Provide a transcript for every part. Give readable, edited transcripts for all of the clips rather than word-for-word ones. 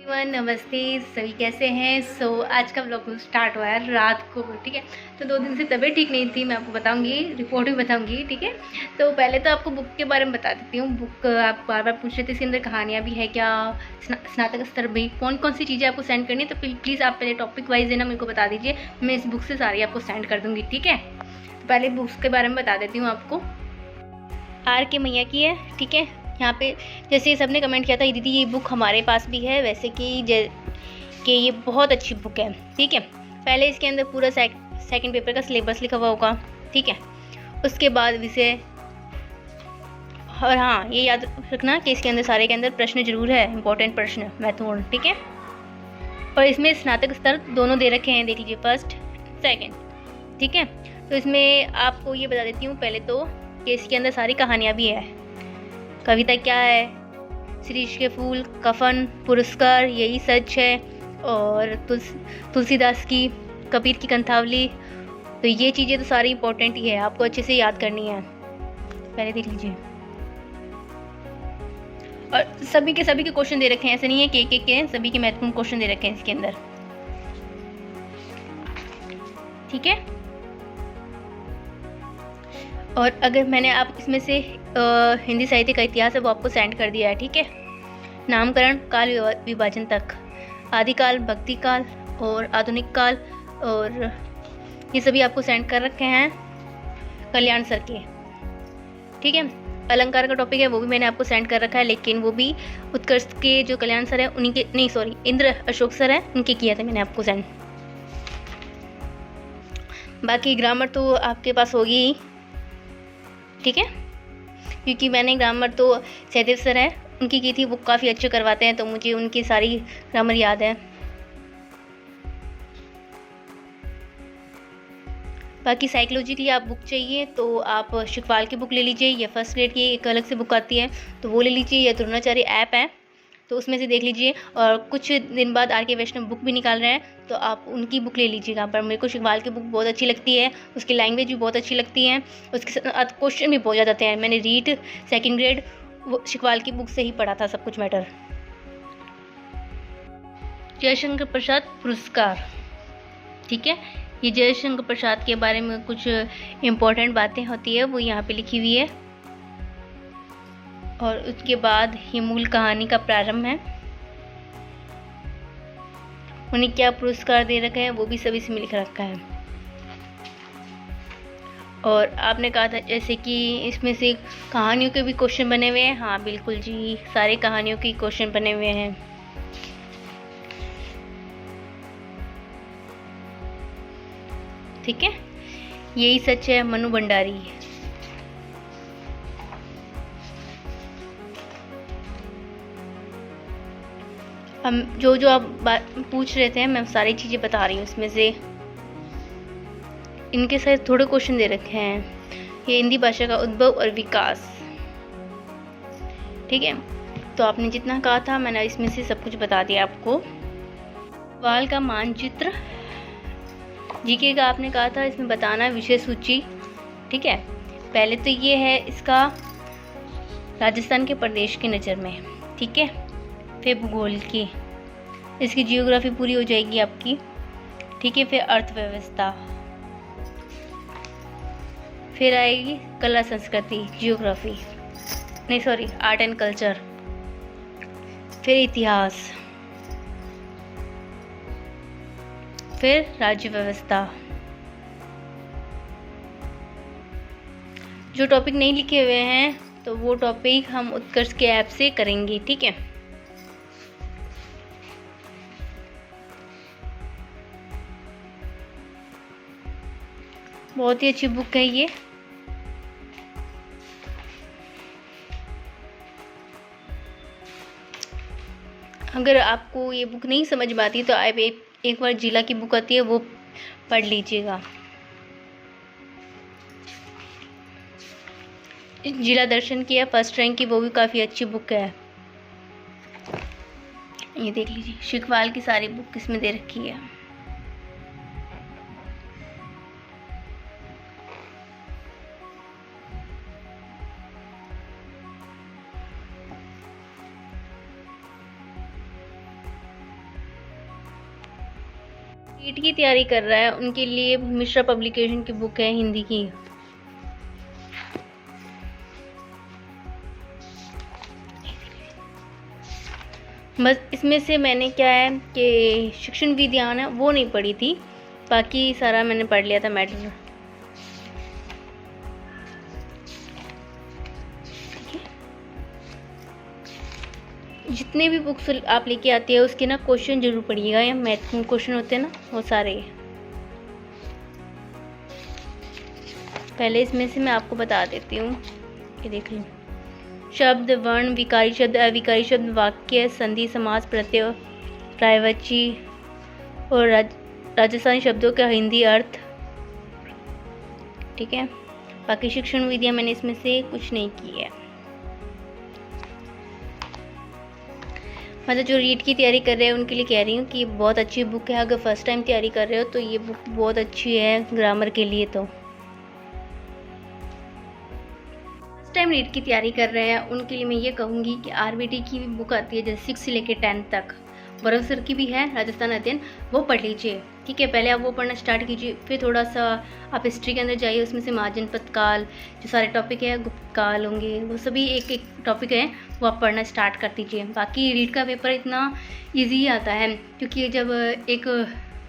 नमस्ते सभी, कैसे हैं। आज का ब्लॉग स्टार्ट हुआ है रात को, ठीक है। तो 2 दिन से तबीयत ठीक नहीं थी, मैं आपको बताऊंगी, रिपोर्ट भी बताऊंगी, ठीक है। तो पहले तो आपको बुक के बारे में बता देती हूँ। बुक आप बार बार पूछ रहे थे, इसके अंदर कहानियाँ भी है क्या, स्नातक स्तर में कौन कौन सी चीज़ें आपको सेंड करनी है। तो प्लीज़ आप पहले टॉपिक वाइज है ना मेरे को बता दीजिए, मैं इस बुक से सारी आपको सेंड कर दूँगी, ठीक है। तो पहले बुक्स के बारे में बता देती हूँ आपको। आर के मैया की है, ठीक है। यहाँ पे जैसे सबने कमेंट किया था दीदी ये बुक हमारे पास भी है, वैसे कि ये बहुत अच्छी बुक है, ठीक है। पहले इसके अंदर पूरा सेकंड पेपर का सिलेबस लिखा हुआ होगा, ठीक है। उसके बाद विषय, और हाँ ये याद रखना कि इसके अंदर सारे के अंदर प्रश्न जरूर है, इंपॉर्टेंट प्रश्न महत्वपूर्ण, ठीक है। और इसमें स्नातक स्तर दोनों दे रखे हैं, देख लीजिए, फर्स्ट सेकेंड, ठीक है। तो इसमें आपको ये बता देती हूँ पहले तो कि इसके अंदर सारी कहानियाँ भी है। कविता क्या है, शिरीष के फूल, कफन, पुरस्कार, यही सच है, और तुलसीदास की कबीर की कंथावली। तो ये चीज़ें तो सारी इंपॉर्टेंट ही है, आपको अच्छे से याद करनी है, पहले देख लीजिए। और सभी के क्वेश्चन दे रखे हैं, ऐसे नहीं है कि के सभी के महत्वपूर्ण क्वेश्चन दे रखे हैं इसके अंदर, ठीक है। और अगर मैंने आप इसमें से हिंदी साहित्य का इतिहास है वो आपको सेंड कर दिया है, ठीक है। नामकरण, काल विभाजन तक, आदिकाल, भक्ति काल और आधुनिक काल, और ये सभी आपको सेंड कर रखे हैं कल्याण सर के, ठीक है। अलंकार का टॉपिक है वो भी मैंने आपको सेंड कर रखा है, लेकिन वो भी उत्कर्ष के जो कल्याण सर है उन्हीं के, नहीं सॉरी, इंद्र अशोक सर है, उनके किया था मैंने आपको सेंड। बाकी ग्रामर तो आपके पास होगी, ठीक है, क्योंकि मैंने ग्रामर तो सहदेव सर है उनकी की थी, वो काफ़ी अच्छे करवाते हैं, तो मुझे उनकी सारी ग्रामर याद है। बाकी साइकोलॉजी के लिए आप बुक चाहिए तो आप शिकवाल की बुक ले लीजिए, या फर्स्ट ग्रेड की एक अलग से बुक आती है तो वो ले लीजिए, या द्रोणाचार्य ऐप है तो उसमें से देख लीजिए। और कुछ दिन बाद आर के वैष्णव बुक भी निकाल रहे हैं तो आप उनकी बुक ले लीजिएगा। पर मेरे को शिकवाल की बुक बहुत अच्छी लगती है, उसकी लैंग्वेज भी बहुत अच्छी लगती है, उसके साथ क्वेश्चन भी बहुत ज़्यादा आते हैं। मैंने रीट सेकेंड ग्रेड वो शिकवाल की बुक से ही पढ़ा था सब कुछ मैटर। जयशंकर प्रसाद पुरस्कार, ठीक है। ये जयशंकर प्रसाद के बारे में कुछ इम्पोर्टेंट बातें होती है वो यहाँ पे लिखी हुई है, और उसके बाद ये मूल कहानी का प्रारंभ है, उन्हें क्या पुरस्कार दे रखे हैं वो भी सभी इसमें लिख रखा है। और आपने कहा था जैसे कि इसमें से कहानियों के भी क्वेश्चन बने हुए हैं, हाँ बिल्कुल जी, सारे कहानियों के क्वेश्चन बने हुए हैं, ठीक है। यही सच है, मनु भंडारी। हम जो आप बात पूछ रहे थे मैं सारी चीज़ें बता रही हूँ। इसमें से इनके साथ थोड़े क्वेश्चन दे रखे हैं। ये हिंदी भाषा का उद्भव और विकास, ठीक है। तो आपने जितना कहा था मैंने इसमें से सब कुछ बता दिया आपको। वाल का मानचित्र, जीके का आपने कहा था इसमें बताना विषय सूची, ठीक है। पहले तो ये है इसका राजस्थान के प्रदेश की नज़र में, ठीक है। फिर भूगोल की, इसकी जियोग्राफी पूरी हो जाएगी आपकी, ठीक है। फिर अर्थव्यवस्था, फिर आएगी कला संस्कृति, जियोग्राफी नहीं सॉरी आर्ट एंड कल्चर, फिर इतिहास, फिर राज्य व्यवस्था। जो टॉपिक नहीं लिखे हुए हैं तो वो टॉपिक हम उत्कर्ष के ऐप से करेंगे, ठीक है। बहुत ही अच्छी बुक है ये। अगर आपको ये बुक नहीं समझ में आती तो आप एक बार जिला की बुक आती है वो पढ़ लीजिएगा। जिला दर्शन की है फर्स्ट रैंक की, वो भी काफ़ी अच्छी बुक है। ये देख लीजिए, शिकवाल की सारी बुक इसमें दे रखी है। नीट की तैयारी कर रहा है उनके लिए मिश्रा पब्लिकेशन की बुक है हिंदी की। बस इसमें से मैंने क्या है कि शिक्षण विज्ञान है वो नहीं पढ़ी थी, बाकी सारा मैंने पढ़ लिया था मैटर। जितने भी बुक्स आप लेके आते हैं उसके ना क्वेश्चन जरूर पढ़िएगा, या महत्वपूर्ण क्वेश्चन होते हैं ना वो सारे। पहले इसमें से मैं आपको बता देती हूँ, ये देख लो। शब्द, वर्ण, विकारी शब्द, अविकारी शब्द, वाक्य, संधि, समास, प्रत्यय, पर्यायवाची और राजस्थानी शब्दों का हिंदी अर्थ। ठीक है, बाकी शिक्षण विद्या मैंने इसमें से कुछ नहीं की है। मतलब जो रीट की तैयारी कर रहे हैं उनके लिए कह रही हूँ कि ये बहुत अच्छी बुक है। अगर फर्स्ट टाइम तैयारी कर रहे हो तो ये बुक बहुत अच्छी है ग्रामर के लिए। तो फर्स्ट टाइम रीट की तैयारी कर रहे हैं उनके लिए मैं ये कहूँगी कि आरबीटी की भी बुक आती है जैसे 6 से लेकर 10 तक, बरव सर की भी है राजस्थान अध्ययन, वो पढ़ लीजिए। ठीक है, पहले आप वो पढ़ना स्टार्ट कीजिए, फिर थोड़ा सा आप हिस्ट्री के अंदर जाइए, उसमें से महाजनपद काल जो सारे टॉपिक है, गुप्त काल होंगे, वो सभी एक एक टॉपिक है वो आप पढ़ना स्टार्ट कर दीजिए। बाकी रीट का पेपर इतना ईजी आता है क्योंकि जब एक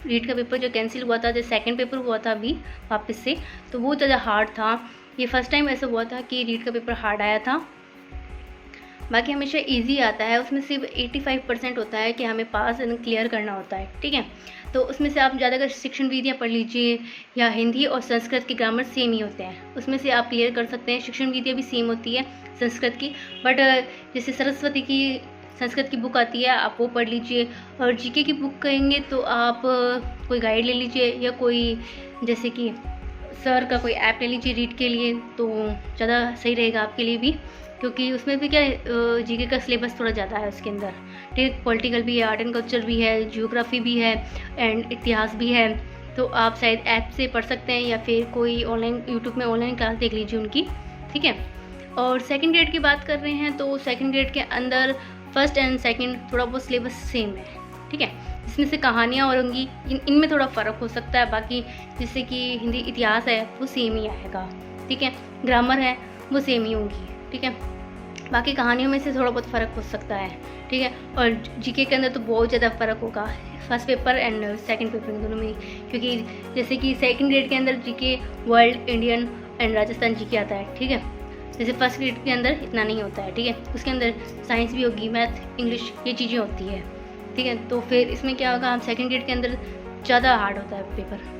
रीट का पेपर जो कैंसिल हुआ था, जो सेकेंड पेपर हुआ था अभी वापस से, तो वो ज़्यादा हार्ड था। ये फर्स्ट टाइम ऐसा हुआ था कि रीट का पेपर हार्ड आया था। बाकी हमेशा इजी आता है, उसमें सिर्फ 85% होता है कि हमें पास एंड क्लियर करना होता है। ठीक है, तो उसमें से आप ज़्यादातर शिक्षण विधियाँ पढ़ लीजिए, या हिंदी और संस्कृत के ग्रामर सेम ही होते हैं, उसमें से आप क्लियर कर सकते हैं। शिक्षण विधियाँ भी सेम होती है संस्कृत की, बट जैसे सरस्वती की संस्कृत की बुक आती है आप वो पढ़ लीजिए। और जीके की बुक कहेंगे तो आप कोई गाइड ले लीजिए, या कोई जैसे कि सर का कोई ऐप ले लीजिए रीड के लिए, तो ज़्यादा सही रहेगा आपके लिए भी, क्योंकि उसमें भी क्या जीके का सिलेबस थोड़ा ज़्यादा है उसके अंदर। ठीक है, पॉलिटिकल भी है, आर्ट एंड कल्चर भी है, जियोग्राफी भी है एंड इतिहास भी है। तो आप शायद ऐप से पढ़ सकते हैं, या फिर कोई ऑनलाइन यूट्यूब में ऑनलाइन क्लास देख लीजिए उनकी। ठीक है, और सेकंड ग्रेड की बात कर रहे हैं तो सेकंड ग्रेड के अंदर फर्स्ट एंड सेकंड थोड़ा बहुत सिलेबस सेम है। ठीक है, इसमें से कहानियाँ और होंगी, इनमें थोड़ा फ़र्क हो सकता है। बाकी जैसे कि हिंदी इतिहास है वो सेम ही आएगा। ठीक है, ग्रामर है वो सेम ही होंगी। ठीक है, बाकी कहानियों में से थोड़ा बहुत फ़र्क हो सकता है। ठीक है, और जीके के अंदर तो बहुत ज़्यादा फ़र्क होगा first paper and second paper in दोनों में, क्योंकि जैसे कि सेकंड ग्रेड के अंदर GK world, Indian and Rajasthan GK आता है। ठीक है, जैसे फर्स्ट ग्रेड के अंदर इतना नहीं होता है। ठीक है, उसके अंदर साइंस भी होगी, मैथ, इंग्लिश, ये चीज़ें होती है। ठीक है, तो फिर इसमें क्या होगा, हम सेकंड ग्रेड के अंदर ज़्यादा हार्ड होता है पेपर।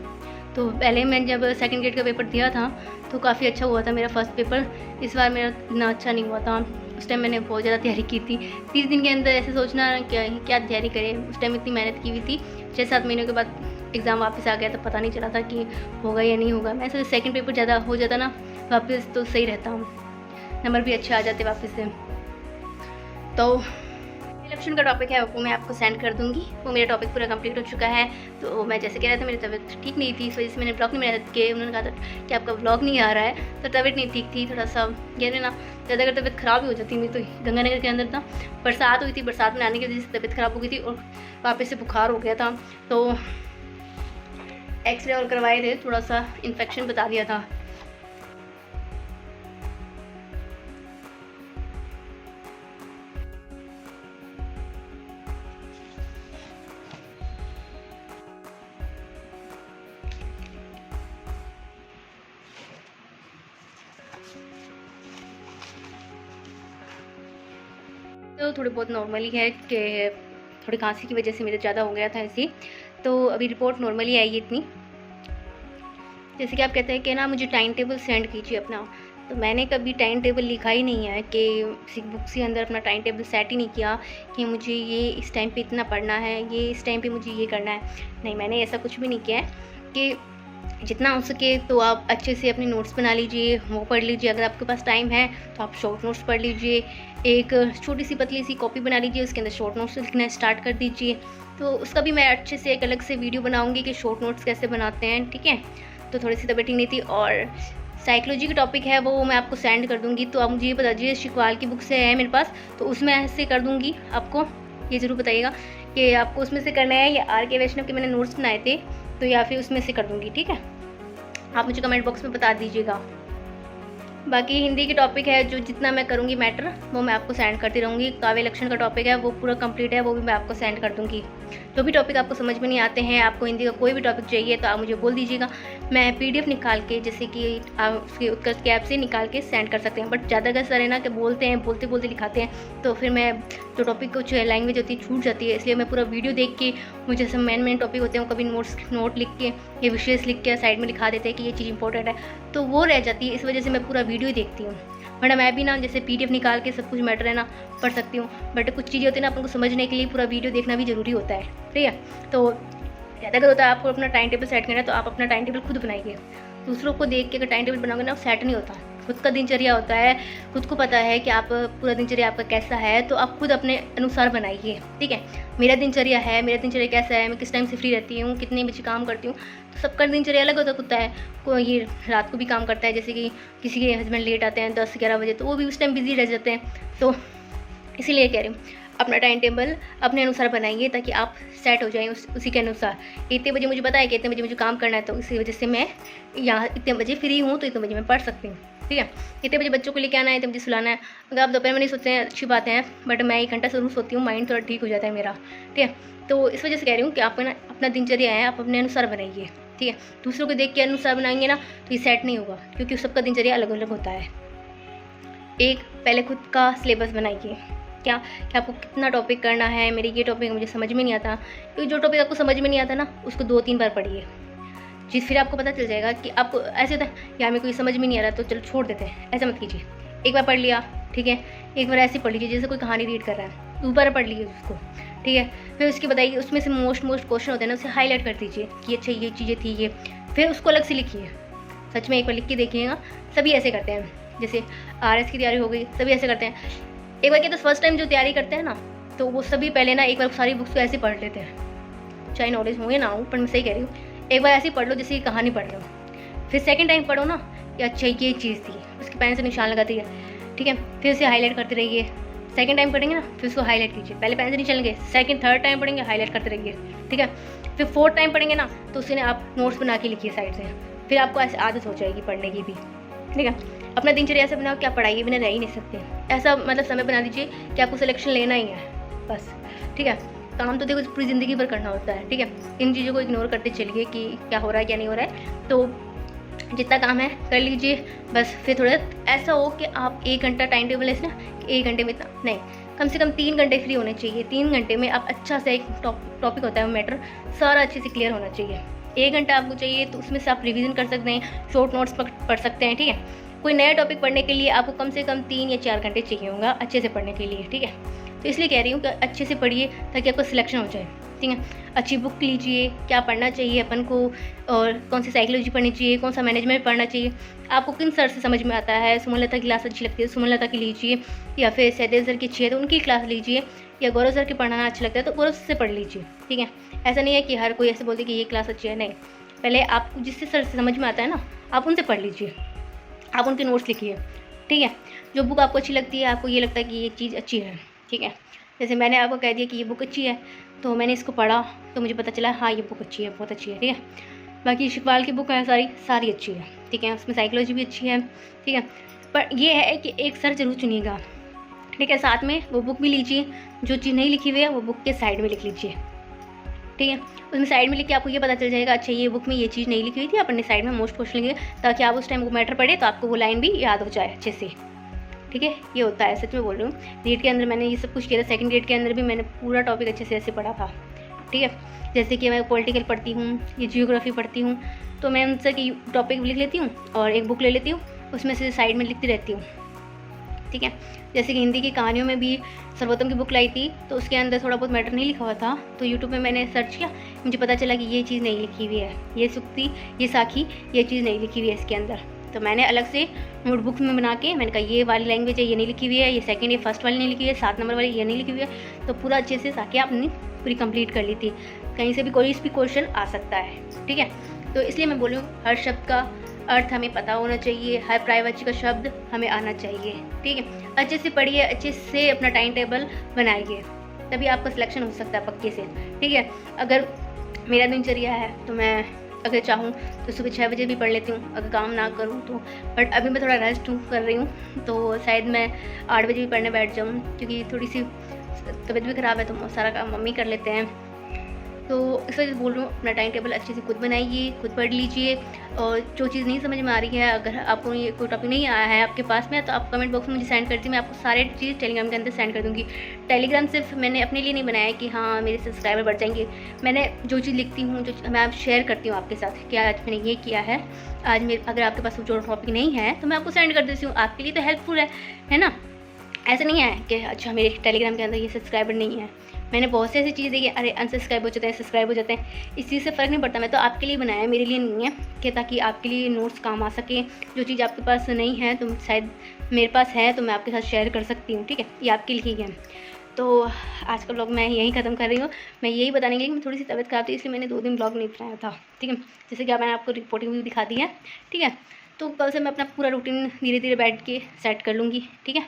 तो पहले मैं जब सेकंड ग्रेड का पेपर दिया था तो काफ़ी अच्छा हुआ था मेरा फर्स्ट पेपर। इस बार मेरा इतना अच्छा नहीं हुआ था, उस टाइम मैंने बहुत ज़्यादा तैयारी की थी। 30 दिन के अंदर ऐसे सोचना क्या तैयारी करें, उस टाइम इतनी मेहनत की हुई थी। 6-7 महीनों के बाद एग्ज़ाम वापस आ गया तो पता नहीं चला था कि होगा या नहीं होगा। मैं सोचा सेकंड पेपर ज़्यादा हो जाता ना वापस तो सही रहता हूँ, नंबर भी अच्छे आ जाते वापस से। तो इलेक्शन का टॉपिक है वो मैं आपको सेंड कर दूंगी, वो मेरा टॉपिक पूरा कंप्लीट हो चुका है। तो मैं जैसे कह रहा था मेरी तबीयत ठीक नहीं थी, इस वजह से मैंने ब्लॉग नहीं बनाया था कि उन्होंने कहा था कि आपका ब्लॉग नहीं आ रहा है, तो तबीयत नहीं ठीक थी थोड़ा सा। कह रहे ना ज़्यादा अगर तबीयत ख़राब ही हो जाती मेरी, तो गंगानगर के अंदर था, बरसात हुई थी, बरसात में आने की वजह से तबीयत ख़राब हो गई थी और वापस से बुखार हो गया था। तो एक्सरे और करवाए थे, थोड़ा सा इन्फेक्शन बता दिया था। तो थोड़ी बहुत नॉर्मली है कि थोड़ी खांसी की वजह से मेरे ज़्यादा हो गया था ऐसी। तो अभी रिपोर्ट नॉर्मली आई है इतनी। जैसे कि आप कहते हैं कि ना मुझे टाइम टेबल सेंड कीजिए अपना, तो मैंने कभी टाइम टेबल लिखा ही नहीं है कि किसी बुक के अंदर अपना टाइम टेबल सेट ही नहीं किया कि मुझे ये इस टाइम पे इतना पढ़ना है, ये इस टाइम पे मुझे ये करना है। नहीं, मैंने ऐसा कुछ भी नहीं किया है। कि जितना हो सके तो आप अच्छे से अपने नोट्स बना लीजिए, वो पढ़ लीजिए। अगर आपके पास टाइम है तो आप शॉर्ट नोट्स पढ़ लीजिए, एक छोटी सी पतली सी कॉपी बना लीजिए, उसके अंदर शॉर्ट नोट्स लिखना स्टार्ट कर दीजिए। तो उसका भी मैं अच्छे से एक अलग से वीडियो बनाऊंगी कि शॉर्ट नोट्स कैसे बनाते हैं। ठीक है, तो थोड़ी सी तबीयत ठीक नहीं थी। और साइकोलॉजी का टॉपिक है वो मैं आपको सेंड कर दूँगी, तो आप मुझे ये बता दीजिए शिकवाल की बुक से है मेरे पास, तो उसमें ऐसे कर दूँगी आपको। ये ज़रूर बताइएगा कि आपको उसमें से करना है या आर के वैष्णव के मैंने नोट्स बनाए थे, तो या फिर उसमें से कर दूँगी, ठीक है। आप मुझे कमेंट बॉक्स में बता दीजिएगा। बाकी हिंदी के टॉपिक है जो जितना मैं करूँगी मैटर वो मैं आपको सेंड करती रहूँगी। काव्य लक्षण का टॉपिक है वो पूरा कंप्लीट है, वो भी मैं आपको सेंड कर दूँगी। जो भी टॉपिक आपको समझ में नहीं आते हैं, आपको हिंदी का कोई भी टॉपिक चाहिए तो आप मुझे बोल दीजिएगा, मैं पीडीएफ निकाल के जैसे कि आप उसके उत्कर्ष के ऐप से निकाल के सेंड कर सकते हैं। बट ज़्यादा सर है ना कि बोलते बोलते लिखाते हैं, तो फिर मैं जो टॉपिक कुछ लैंग्वेज होती है छूट जाती है, इसलिए मैं पूरा वीडियो देख के मुझे जैसे मेन टॉपिक होते हैं कभी नोट लिख के या विशेष लिख के साइड में लिखा देते हैं कि ये चीज़ इंपॉर्टेंट है, तो वो रह जाती है। इस वजह से मैं पूरा वीडियो देखती हूँ, वरना मैं भी ना जैसे पीडीएफ निकाल के सब कुछ मैटर है ना पढ़ सकती हूँ। बट कुछ चीज़ें होती है ना अपन को समझने के लिए पूरा वीडियो देखना भी ज़रूरी होता है, ठीक है। तो ज़्यादा अगर होता है आपको अपना टाइम टेबल सेट करना है तो आप अपना टाइम टेबल खुद बनाइए। दूसरों को देख के अगर टाइम टेबल बनाओगे ना सेट नहीं होता। खुद का दिनचर्या होता है, खुद को पता है कि आप पूरा दिनचर्या आपका कैसा है, तो आप खुद अपने अनुसार बनाइए, ठीक है। मेरा दिनचर्या कैसा है, मैं किस टाइम से फ्री रहती हूँ, कितने बजे काम करती हूँ, तो सबका दिनचर्या अलग होता है। कोई ये रात को भी काम करता है, जैसे कि किसी के हस्बैंड लेट आते हैं 10-11 बजे, तो वो भी उस टाइम बिजी रह जाते हैं। तो इसीलिए कह रही हूँ अपना टाइम टेबल अपने अनुसार बनाइए ताकि आप सेट हो जाएं उसी के अनुसार। इतने बजे मुझे पता है कि इतने बजे मुझे काम करना है, तो इसी वजह से मैं यहाँ इतने बजे फ्री हूँ तो इतने बजे मैं पढ़ सकती हूँ, ठीक है। इतने बजे बच्चों को लेके आना है, इतने बजे सुलाना है। अगर आप दोपहर में नहीं सोते हैं अच्छी बात है, बट मैं 1 घंटा ज़रूर सोती हूँ, माइंड थोड़ा ठीक हो जाता है मेरा, ठीक है। तो इस वजह से कह रही हूँ कि आप ना अपना दिनचर्या है आप अपने अनुसार बनाइए, ठीक है। दूसरों को देख के अनुसार बनाएंगे ना तो ये सेट नहीं होगा, क्योंकि सबका दिनचर्या अलग अलग होता है। एक पहले खुद का सिलेबस बनाइए, क्या कि आपको कितना टॉपिक करना है। मेरी ये टॉपिक मुझे समझ में नहीं आता, क्योंकि जो टॉपिक आपको समझ में नहीं आता ना उसको 2-3 बार पढ़िए, फिर आपको पता चल जाएगा कि आपको ऐसे होता है यार मेरे को ये समझ में नहीं आ रहा तो चलो छोड़ देते हैं। ऐसा मत कीजिए, एक बार पढ़ लिया, ठीक है, एक बार ऐसे पढ़ लीजिए जैसे कोई कहानी रीड कर रहा है, 2 बार पढ़ लीजिए उसको, ठीक है। फिर उसके बताइए उसमें से मोस्ट क्वेश्चन होते हैं ना, उसे हाईलाइट कर दीजिए कि अच्छा ये चीज़ें थी ये, फिर उसको अलग से लिखिए। सच में एक बार लिख के देखिएगा, सभी ऐसे करते हैं। जैसे RS की तैयारी हो गई, सभी ऐसे करते हैं। एक बार क्या तो फर्स्ट टाइम जो तैयारी करते हैं ना, तो वो सभी पहले ना एक बार सारी बुक्स को ऐसे पढ़ लेते हैं, चाहे नॉलेज हो या ना हो, पर मैं सही कह रही हूँ। एक बार ऐसे ही पढ़ लो जैसे कि कहानी पढ़ लो, फिर सेकंड टाइम पढ़ो ना कि अच्छा ये चीज़ थी, उसके पेन से निशान लगाती है, ठीक है। फिर उसे हाईलाइट करते रहिए। सेकंड टाइम पढ़ेंगे ना फिर उसको हाईलाइट कीजिए, पहले पेन से नहीं चलेंगे, सेकंड थर्ड टाइम पढ़ेंगे हाईलाइट करते रहिए, ठीक है। फिर फोर्थ टाइम पढ़ेंगे ना तो उसने आप नोट्स बना के लिखिए साइड से, फिर आपको ऐसे आदत हो जाएगी पढ़ने की भी, ठीक है। अपना दिनचर्या ऐसा बनाओ कि आप पढ़ाई बिना रह ही नहीं सकते। ऐसा मतलब समय बना दीजिए कि आपको सिलेक्शन लेना ही है बस, ठीक है। काम तो देखो पूरी ज़िंदगी भर करना होता है, ठीक है। इन चीज़ों को इग्नोर करते चलिए कि क्या हो रहा है क्या नहीं हो रहा है, तो जितना काम है कर लीजिए बस। फिर थोड़ा ऐसा हो कि आप 1 घंटा टाइम टेबल है ना, 1 घंटे में इतना नहीं, कम से कम 3 घंटे फ्री होने चाहिए। 3 घंटे में आप अच्छा सा एक टॉपिक होता है मैटर सारा अच्छे से क्लियर होना चाहिए। 1 घंटा आपको चाहिए तो उसमें से आप रिवीजन कर सकते हैं, शॉर्ट नोट्स पढ़ सकते हैं, ठीक है। कोई नया टॉपिक पढ़ने के लिए आपको कम से कम 3 या 4 घंटे चाहिए होगा अच्छे से पढ़ने के लिए, ठीक है। तो इसलिए कह रही हूँ कि अच्छे से पढ़िए ताकि आपका सिलेक्शन हो जाए, ठीक है। अच्छी बुक लीजिए, क्या पढ़ना चाहिए अपन को, और कौन सी साइकोलॉजी पढ़नी चाहिए, कौन सा मैनेजमेंट पढ़ना चाहिए, आपको किन सर से समझ में आता है। सुमनलता की क्लास अच्छी लगती है, सुमनलता की लीजिए, या फिर सहदेव सर की अच्छी है तो उनकी क्लास लीजिए, या गौरव सर के पढ़ाना अच्छा लगता है तो गौरव से पढ़ लीजिए, ठीक है। ऐसा नहीं है कि हर कोई ऐसे बोलते कि ये क्लास अच्छी है, नहीं। पहले आपको जिससे सर से समझ में आता है ना आप उनसे पढ़ लीजिए, आप उनके नोट्स लिखिए, ठीक है। जो बुक आपको अच्छी लगती है, आपको ये लगता है कि ये चीज़ अच्छी है, ठीक है। जैसे मैंने आपको कह दिया कि ये बुक अच्छी है तो मैंने इसको पढ़ा तो मुझे पता चला हाँ ये बुक अच्छी है, बहुत अच्छी है, ठीक है। बाकी शिकवाल की बुक है सारी अच्छी है, ठीक है। उसमें साइकोलॉजी भी अच्छी है, ठीक है। पर ये है कि एक सर जरूर चुनिएगा, ठीक है। साथ में वो बुक भी लीजिए, जो चीज़ नहीं लिखी हुई है वो बुक के साइड में लिख लीजिए, ठीक है। उसमें साइड में लिख के आपको ये पता चल जाएगा अच्छा ये बुक में ये चीज़ नहीं लिखी हुई थी, अपने साइड में मोस्ट क्वेश्चन लिखिए ताकि आप उस टाइम वो मैटर पढ़े तो आपको वो लाइन भी याद हो जाए अच्छे से, ठीक है। ये होता है, सच में बोल रही हूँ। नीट के अंदर मैंने ये सब कुछ किया था, सेकंड ग्रेड के अंदर भी मैंने पूरा टॉपिक अच्छे से ऐसे पढ़ा था, ठीक है। जैसे कि मैं पॉलिटिकल पढ़ती हूँ, ये जियोग्राफी पढ़ती हूँ, तो मैं उनसे कि टॉपिक लिख लेती हूँ और एक बुक ले लेती हूँ, उसमें से साइड में लिखती रहती हूँ, ठीक है। जैसे कि हिंदी की कहानियों में भी सर्वोत्तम की बुक लाई थी तो उसके अंदर थोड़ा बहुत मैटर नहीं लिखा हुआ था, तो यूट्यूब में मैंने सर्च किया, मुझे पता चला कि ये चीज़ नहीं लिखी हुई है, ये सुक्ति, ये साखी, ये चीज़ नहीं लिखी हुई है इसके अंदर। तो मैंने अलग से नोटबुक में बना के मैंने कहा ये वाली लैंग्वेज है ये नहीं लिखी हुई है, ये सेकंड ये फर्स्ट वाली नहीं लिखी हुई है, 7 नंबर वाली ये नहीं लिखी हुई है, तो पूरा अच्छे से ताकि आपने पूरी कंप्लीट कर ली थी। कहीं से भी कोई भी क्वेश्चन आ सकता है, ठीक है। तो इसलिए मैं बोल रही हूँ हर शब्द का अर्थ हमें पता होना चाहिए, हर प्रायवाची का शब्द हमें आना चाहिए, ठीक है। अच्छे से पढ़िए, अच्छे से अपना टाइम टेबल बनाइए, तभी आपका सिलेक्शन हो सकता है पक्के से, ठीक है। अगर मेरा दिनचर्या है तो मैं अगर चाहूँ तो सुबह 6 बजे भी पढ़ लेती हूँ अगर काम ना करूँ तो, बट अभी मैं थोड़ा रेस्ट कर रही हूँ तो शायद मैं 8 बजे भी पढ़ने बैठ जाऊँ, क्योंकि थोड़ी सी तबीयत भी ख़राब है तो सारा काम मम्मी कर लेते हैं। तो इस वजह से बोल रही हूँ अपना टाइम टेबल अच्छे से खुद बनाइए, खुद पढ़ लीजिए। और जो चीज़ नहीं समझ में आ रही है, अगर आपको ये कोई टॉपिक नहीं आया है आपके पास में, तो आप कमेंट बॉक्स में मुझे सेंड करती, मैं आपको सारे चीज़ टेलीग्राम के अंदर सेंड कर दूँगी। टेलीग्राम सिर्फ मैंने अपने लिए नहीं बनाया कि हाँ मेरे सब्सक्राइबर बढ़ जाएंगे। मैंने जो चीज़ लिखती हूँ, जो मैं आप शेयर करती हूँ आपके साथ कि आज मैंने ये किया है, आज मेरे अगर आपके पास जो टॉपिक नहीं है तो मैं आपको सेंड कर देती हूँ, आपके लिए तो हेल्पफुल है ना। ऐसा नहीं है कि अच्छा मेरे टेलीग्राम के अंदर ये सब्सक्राइबर नहीं है, मैंने बहुत सी ऐसी चीज़ देखी, अरे अनसब्सक्राइब हो जाते हैं, सब्सक्राइब हो जाते हैं, इस चीज़ से फ़र्क नहीं पड़ता। मैं तो आपके लिए बनाया है, मेरे लिए नहीं है, कि ताकि आपके लिए नोट्स काम आ सके। जो चीज़ आपके पास नहीं है तो शायद मेरे पास है तो मैं आपके साथ शेयर कर सकती हूँ, ठीक है, ये आपके लिए ही है। तो आज का ब्लॉग मैं यहीं ख़त्म कर रही हूँ। मैं यही बताने के लिए मैं थोड़ी सी तबीयत ख़राब थी इसलिए मैंने 2 दिन ब्लॉग नहीं बनाया था, ठीक है। जैसे कि मैंने आपको रिपोर्टिंग भी दिखा दी है, ठीक है। तो कल से मैं अपना पूरा रूटीन धीरे धीरे बैठ के सेट कर लूँगी, ठीक है।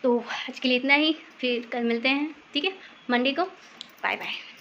तो आज के लिए इतना ही, फिर कल मिलते हैं, ठीक है, मंडे को। Bye bye.